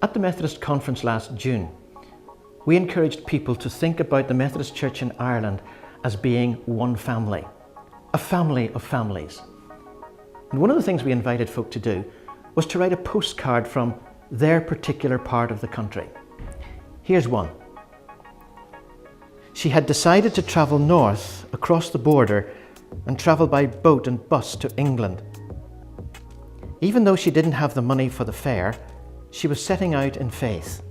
At the Methodist Conference last June, we encouraged people to think about the Methodist Church in Ireland as being one family, a family of families. And one of the things we invited folk to do was to write a postcard from their particular part of the country. Here's one. She had decided to travel north across the border and travel by boat and bus to England. Even though she didn't have the money for the fare, she was setting out in faith.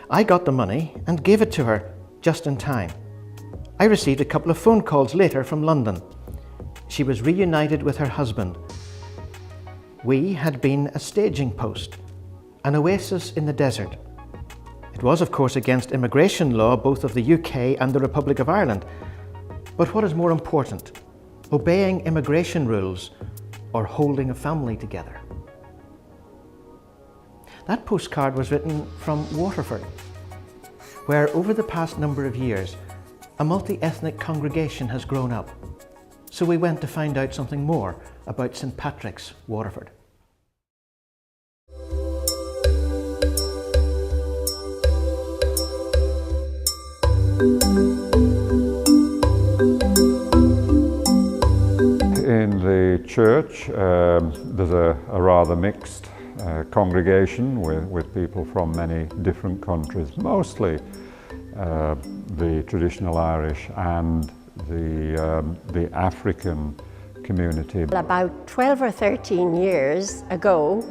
I got the money and gave it to her just in time. I received a couple of phone calls later from London. She was reunited with her husband. We had been a staging post, an oasis in the desert. It was, of course, against immigration law, both of the UK and the Republic of Ireland. But what is more important, obeying immigration rules or holding a family together? That postcard was written from Waterford, where over the past number of years, a multi-ethnic congregation has grown up. So we went to find out something more about St. Patrick's, Waterford. In the church, there's a rather mixed congregation with people from many different countries, mostly the traditional Irish and the African community. About 12 or 13 years ago,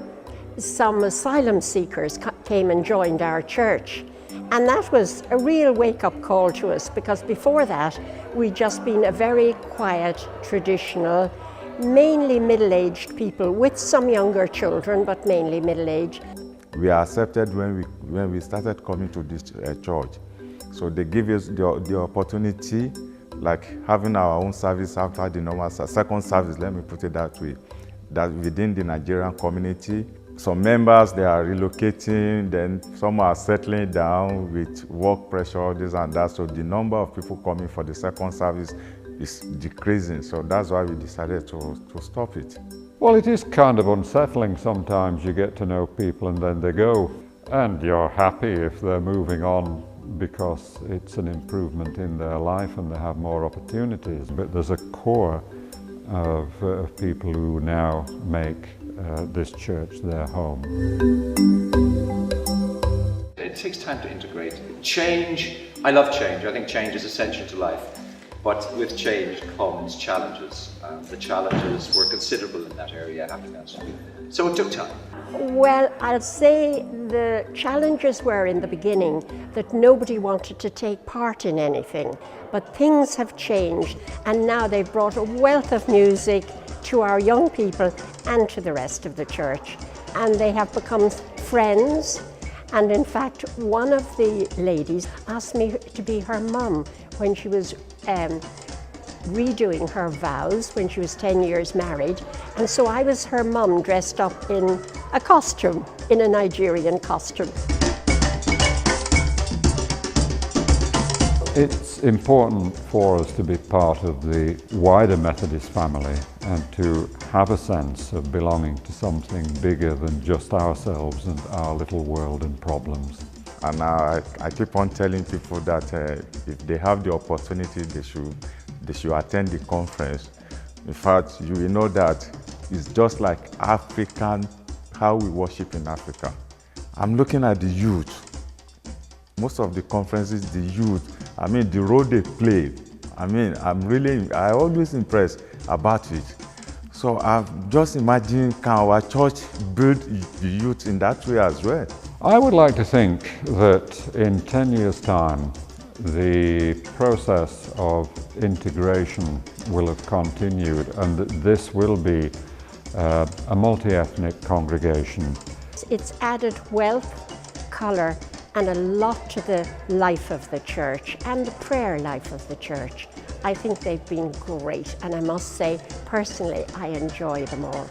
some asylum seekers came and joined our church. And that was a real wake-up call to us, because before that we'd just been a very quiet, traditional, mainly middle-aged people with some younger children, but mainly middle-aged. We are accepted when we started coming to this church. So they give us the opportunity, like having our own service after the normal second service, let me put it that way, that within the Nigerian community. Some members, they are relocating, then some are settling down with work pressure, this and that. So the number of people coming for the second service is decreasing. So that's why we decided to stop it. Well, it is kind of unsettling sometimes. You get to know people and then they go. And you're happy if they're moving on because it's an improvement in their life and they have more opportunities. But there's a core of people who now make this church their home. It takes time to integrate. Change, I love change. I think change is essential to life. But with change comes challenges. The challenges were considerable in that area, I have to answer. So it took time. Well, I'll say the challenges were in the beginning that nobody wanted to take part in anything. But things have changed, and now they've brought a wealth of music to our young people and to the rest of the church. And they have become friends. And in fact, one of the ladies asked me to be her mum when she was redoing her vows when she was 10 years married. And so I was her mum dressed up in a costume, in a Nigerian costume. It's important for us to be part of the wider Methodist family and to have a sense of belonging to something bigger than just ourselves and our little world and problems. And I keep on telling people that if they have the opportunity, they should attend the conference. In fact, you will know that it's just like African, how we worship in Africa. I'm looking at the youth. Most of the conferences, the youth, I mean, the role they play, I mean, I always impressed about it. So I've just imagined, can our church build the youth in that way as well? I would like to think that in 10 years' time, the process of integration will have continued and that this will be a multi-ethnic congregation. It's added wealth, colour, and a lot to the life of the church and the prayer life of the church. I think they've been great, and I must say, personally, I enjoy them all.